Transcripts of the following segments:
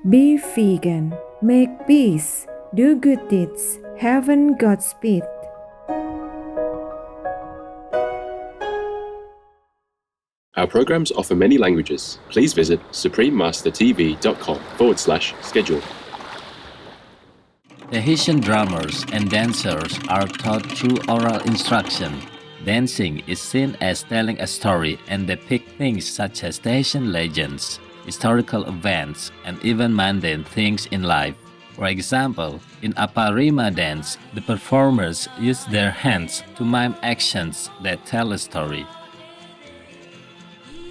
Be vegan, make peace, do good deeds, heaven Godspeed. Our programs offer many languages. Please visit suprememastertv.com/schedule. Tahitian drummers and dancers are taught through oral instruction. Dancing is seen as telling a story and depict things such as Tahitian legends, historical events, and even mundane things in life. For example, in Aparima dance, the performers use their hands to mime actions that tell a story.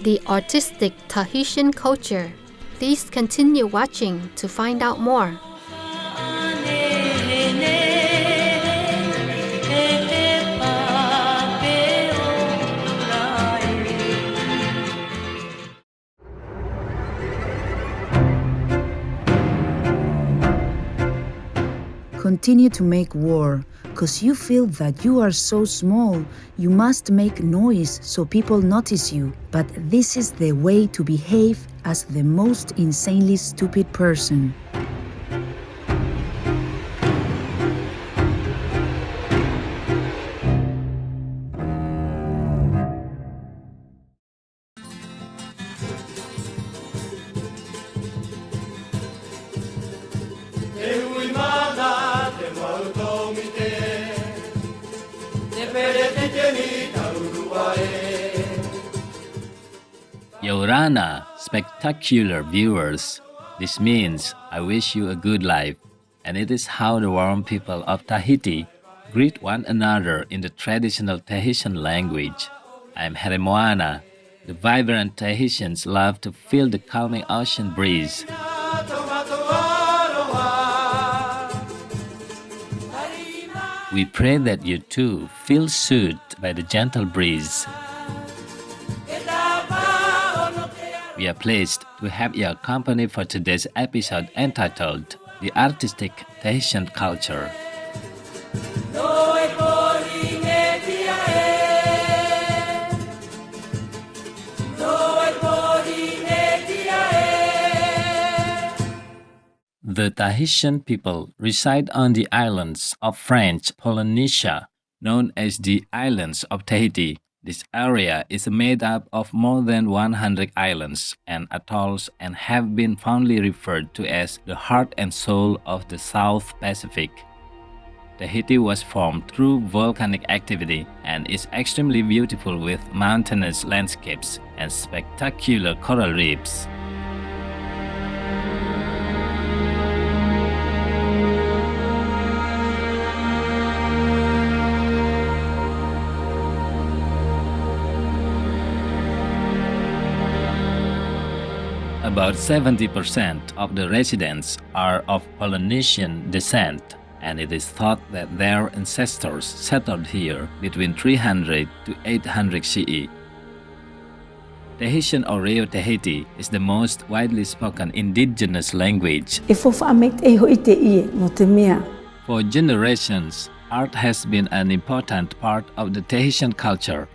The artistic Tahitian culture. Please continue watching to find out more. Continue to make war, cause you feel that you are so small, you must make noise so people notice you. But this is the way to behave as the most insanely stupid person. Yorana, spectacular viewers. This means I wish you a good life, and it is how the warm people of Tahiti greet one another in the traditional Tahitian language. I am Heremoana. The vibrant Tahitians love to feel the calming ocean breeze. We pray that you too feel soothed by the gentle breeze. We are pleased to have your company for today's episode entitled The Artistic Tahitian Culture. The Tahitian people reside on the islands of French Polynesia, known as the Islands of Tahiti. This area is made up of more than 100 islands and atolls and have been fondly referred to as the heart and soul of the South Pacific. Tahiti was formed through volcanic activity and is extremely beautiful with mountainous landscapes and spectacular coral reefs. About 70% of the residents are of Polynesian descent, and it is thought that their ancestors settled here between 300 to 800 CE. Tahitian or Reo Tahiti is the most widely spoken indigenous language. For generations, art has been an important part of the Tahitian culture.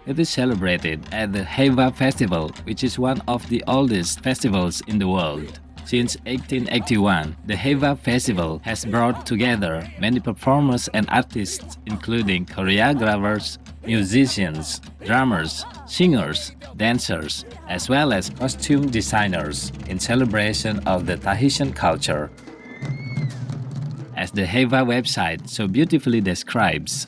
It is celebrated at the Heiva Festival, which is one of the oldest festivals in the world. Since 1881, the Heiva Festival has brought together many performers and artists, including choreographers, musicians, drummers, singers, dancers, as well as costume designers in celebration of the Tahitian culture. As the Heiva website so beautifully describes,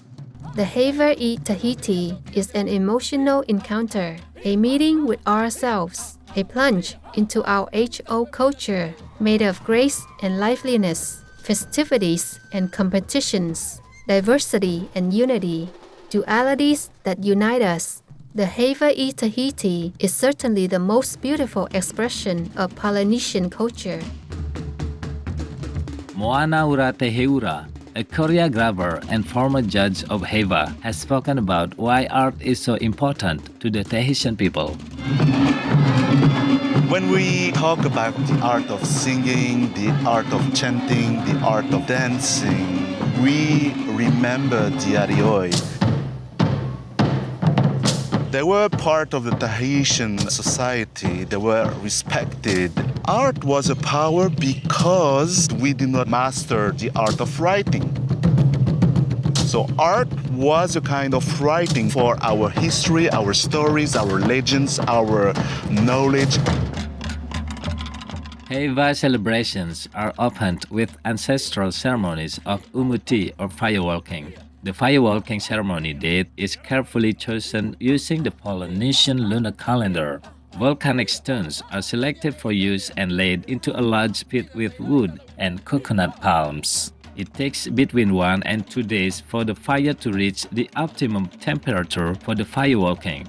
The Heiva e Tahiti is an emotional encounter, a meeting with ourselves, a plunge into our HO culture made of grace and liveliness, festivities and competitions, diversity and unity, dualities that unite us. The Heiva e Tahiti is certainly the most beautiful expression of Polynesian culture. Moana Ura Teheura, a choreographer and former judge of Heiva, has spoken about why art is so important to the Tahitian people. When we talk about the art of singing, the art of chanting, the art of dancing, we remember the Arioi. They were part of the Tahitian society. They were respected art was a power because we did not master the art of writing. So art was a kind of writing for our history, our stories, our legends, our knowledge. Heiva celebrations are opened with ancestral ceremonies of umuti or firewalking. The firewalking ceremony date is carefully chosen using the Polynesian lunar calendar. Volcanic stones are selected for use and laid into a large pit with wood and coconut palms. It takes between 1 and 2 days for the fire to reach the optimum temperature for the firewalking.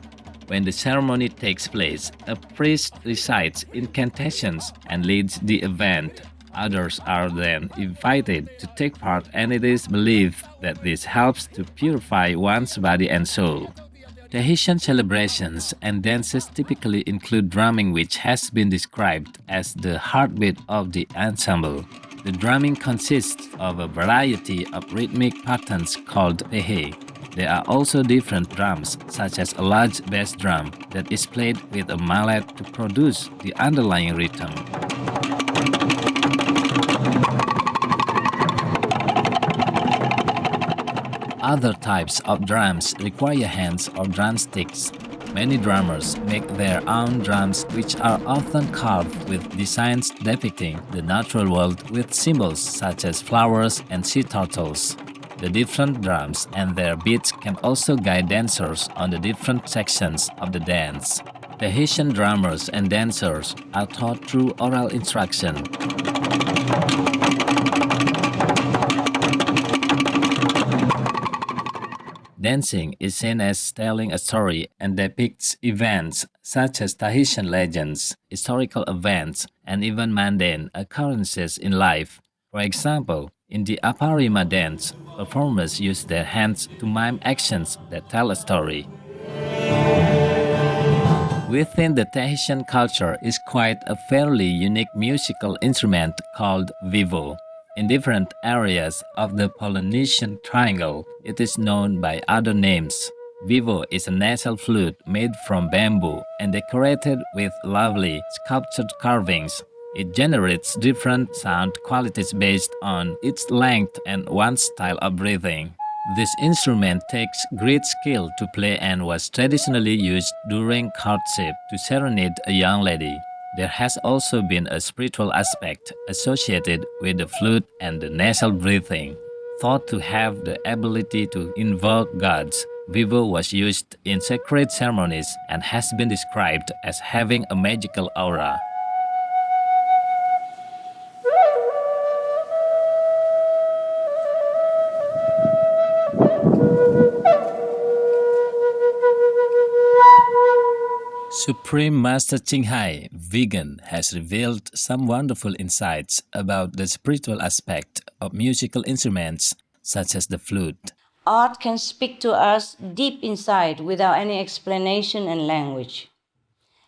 When the ceremony takes place, a priest recites incantations and leads the event. Others are then invited to take part, and it is believed that this helps to purify one's body and soul. Tahitian celebrations and dances typically include drumming, which has been described as the heartbeat of the ensemble. The drumming consists of a variety of rhythmic patterns called pehe. There are also different drums, such as a large bass drum that is played with a mallet to produce the underlying rhythm. Other types of drums require hands or drumsticks. Many drummers make their own drums, which are often carved with designs depicting the natural world with symbols such as flowers and sea turtles. The different drums and their beats can also guide dancers on the different sections of the dance. Tahitian drummers and dancers are taught through oral instruction. Dancing is seen as telling a story and depicts events such as Tahitian legends, historical events, and even mundane occurrences in life. For example, in the Aparima dance, performers use their hands to mime actions that tell a story. Within the Tahitian culture is quite a fairly unique musical instrument called vivo. In different areas of the Polynesian Triangle, it is known by other names. Vivo is a nasal flute made from bamboo and decorated with lovely sculptured carvings. It generates different sound qualities based on its length and one's style of breathing. This instrument takes great skill to play and was traditionally used during courtship to serenade a young lady. There has also been a spiritual aspect associated with the flute and the nasal breathing. Thought to have the ability to invoke gods, vivo was used in sacred ceremonies and has been described as having a magical aura. Supreme Master Ching Hai, vegan, has revealed some wonderful insights about the spiritual aspect of musical instruments such as the flute. Art can speak to us deep inside without any explanation and language.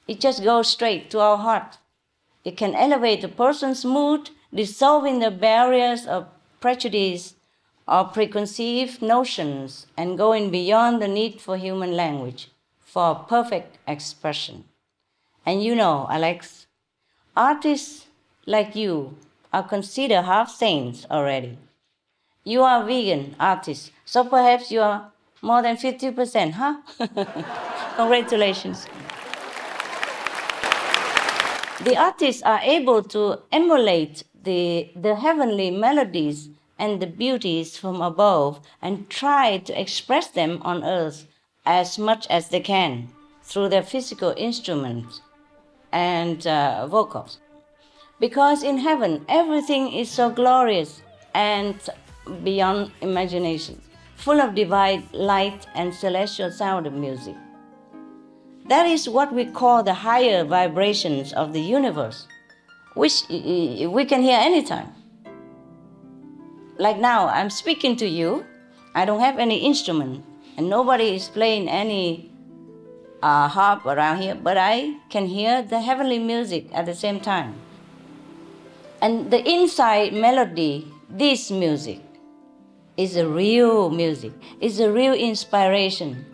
It just goes straight to our heart. It can elevate a person's mood, dissolving the barriers of prejudice or preconceived notions, and going beyond the need for human language for perfect expression. And you know, Alex, artists like you are considered half saints already. You are a vegan artist, so perhaps you are more than 50%, huh? Congratulations. The artists are able to emulate the heavenly melodies and the beauties from above and try to express them on earth as much as they can through their physical instruments and vocals. Because in heaven, everything is so glorious and beyond imagination, full of divine light and celestial sound of music. That is what we call the higher vibrations of the universe, which we can hear anytime. Like now, I'm speaking to you. I don't have any instrument, and nobody is playing any harp around here, but I can hear the heavenly music at the same time. And the inside melody, this music, is a real music, is a real inspiration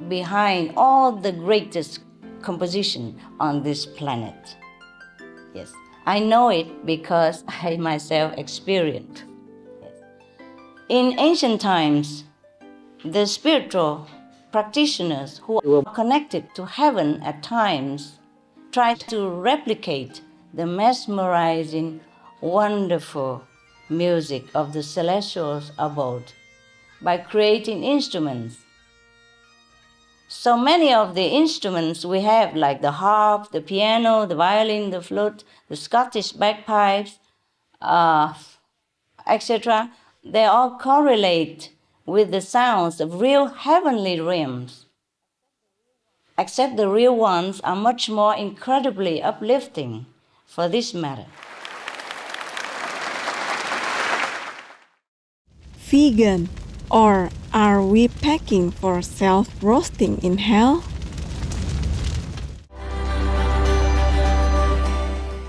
behind all the greatest composition on this planet. Yes, I know it because I myself experienced. In ancient times, the spiritual practitioners who were connected to heaven at times tried to replicate the mesmerizing, wonderful music of the celestial abode by creating instruments. So many of the instruments we have, like the harp, the piano, the violin, the flute, the Scottish bagpipes, etc., they all correlate with the sounds of real heavenly realms, except the real ones are much more incredibly uplifting for this matter. Vegan, or are we packing for self-roasting in hell?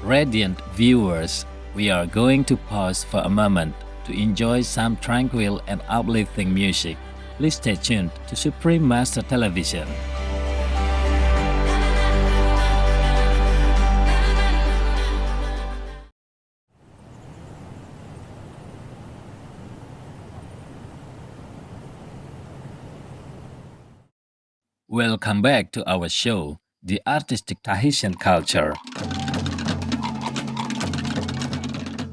Radiant viewers, we are going to pause for a moment to enjoy some tranquil and uplifting music. Please stay tuned to Supreme Master Television. Welcome back to our show, The Artistic Tahitian Culture.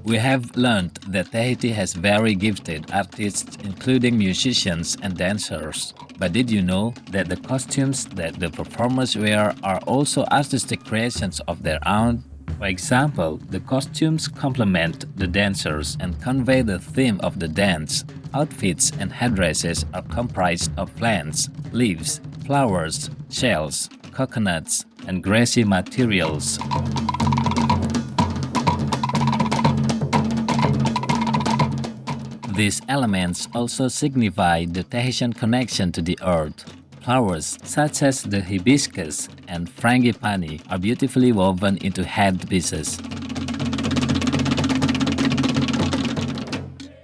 We have learned that Tahiti has very gifted artists, including musicians and dancers. But did you know that the costumes that the performers wear are also artistic creations of their own? For example, the costumes complement the dancers and convey the theme of the dance. Outfits and headdresses are comprised of plants, leaves, flowers, shells, coconuts, and grassy materials. These elements also signify the Tahitian connection to the earth. Flowers such as the hibiscus and frangipani are beautifully woven into headpieces.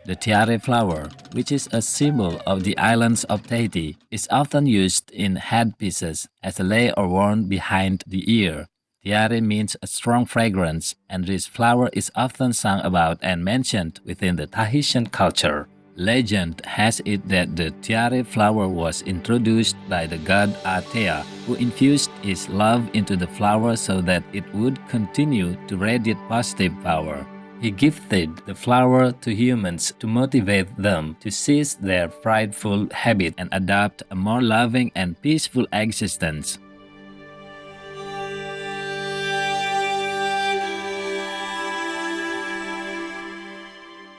The tiare flower, which is a symbol of the islands of Tahiti, is often used in headpieces as a layer worn behind the ear. Tiare means a strong fragrance, and this flower is often sung about and mentioned within the Tahitian culture. Legend has it that the tiare flower was introduced by the god Atea, who infused his love into the flower so that it would continue to radiate positive power. He gifted the flower to humans to motivate them to cease their prideful habit and adopt a more loving and peaceful existence.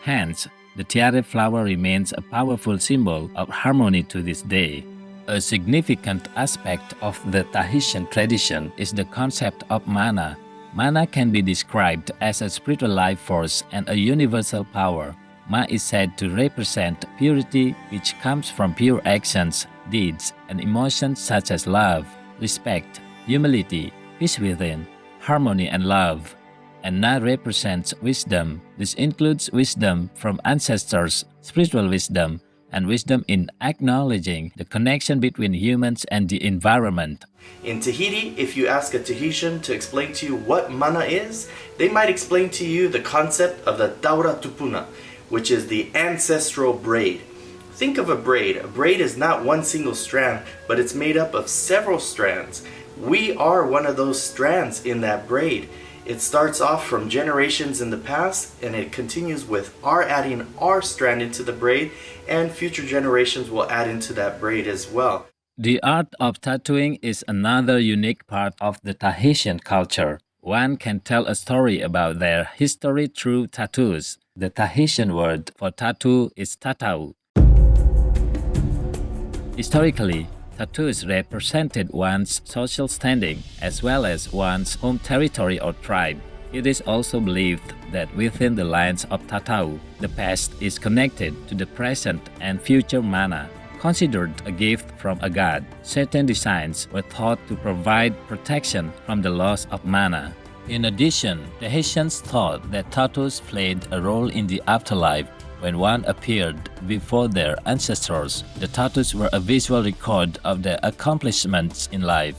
Hence, the tiare flower remains a powerful symbol of harmony to this day. A significant aspect of the Tahitian tradition is the concept of mana. Mana can be described as a spiritual life force and a universal power. Ma is said to represent purity, which comes from pure actions, deeds, and emotions such as love, respect, humility, peace within, harmony, and love. And Na represents wisdom. This includes wisdom from ancestors, spiritual wisdom, and wisdom in acknowledging the connection between humans and the environment. In Tahiti, if you ask a Tahitian to explain to you what mana is, they might explain to you the concept of the taura tupuna, which is the ancestral braid. Think of a braid. A braid is not one single strand, but it's made up of several strands. We are one of those strands in that braid. It starts off from generations in the past, and it continues with our adding our strand into the braid, and future generations will add into that braid as well. The art of tattooing is another unique part of the Tahitian culture. One can tell a story about their history through tattoos. The Tahitian word for tattoo is CTAW. Historically, tattoos represented one's social standing as well as one's home territory or tribe. It is also believed that within the lines of CTAW, the past is connected to the present and future mana. Considered a gift from a god, certain designs were thought to provide protection from the loss of mana. In addition, Tahitians thought that tattoos played a role in the afterlife. When one appeared before their ancestors, the tattoos were a visual record of their accomplishments in life.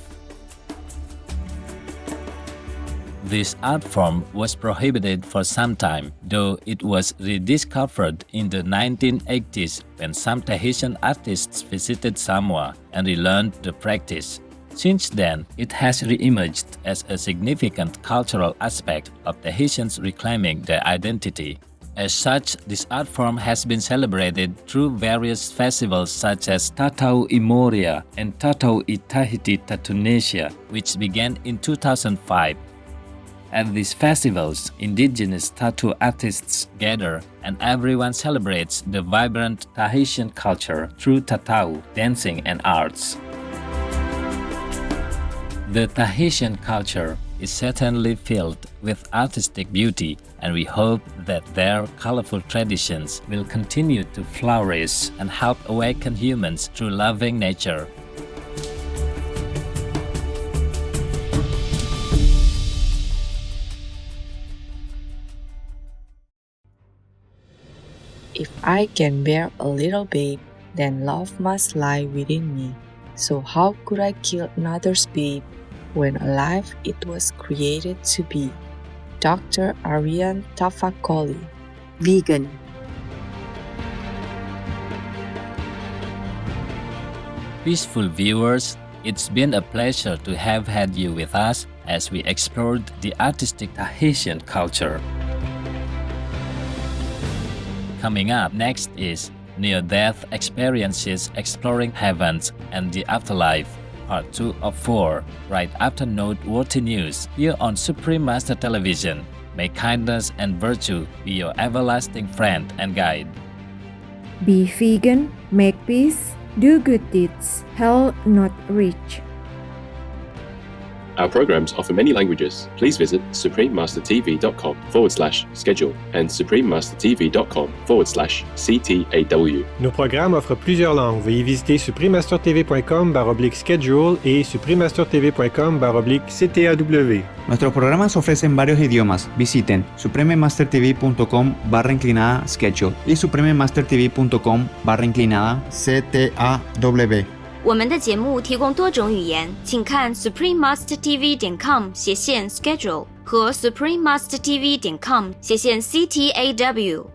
This art form was prohibited for some time, though it was rediscovered in the 1980s when some Tahitian artists visited Samoa and relearned the practice. Since then, it has re-emerged as a significant cultural aspect of Tahitians reclaiming their identity. As such, this art form has been celebrated through various festivals such as CTAW i Moria and CTAW i Tahiti Tatunesia, which began in 2005. At these festivals, indigenous tattoo artists gather and everyone celebrates the vibrant Tahitian culture through CTAW, dancing and arts. The Tahitian culture is certainly filled with artistic beauty, and we hope that their colorful traditions will continue to flourish and help awaken humans through loving nature. If I can bear a little babe, then love must lie within me. So how could I kill another's babe when alive it was created to be? Dr. Aryan Tafakoli. Vegan. Peaceful viewers, it's been a pleasure to have had you with us as we explored the artistic Tahitian culture. Coming up next is Near-Death Experiences Exploring Heavens and the Afterlife, Part 2 of 4, right after noteworthy news here on Supreme Master Television. May kindness and virtue be your everlasting friend and guide. Be vegan, make peace, do good deeds, hell not reach. Our programs offer many languages. Please visit suprememastertv.com/schedule and suprememastertv.com/CTAW. Nos programmes offrent plusieurs langues. Veuillez visiter suprememastertv.com/schedule y suprememastertv.com/CTAW. Nuestros programas ofrecen varios idiomas. Visiten suprememastertv.com/schedule y suprememastertv.com/CTAW. 我们的节目提供多种语言，请看 suprememastertv.com/schedule 和 suprememastertv.com/CTAW。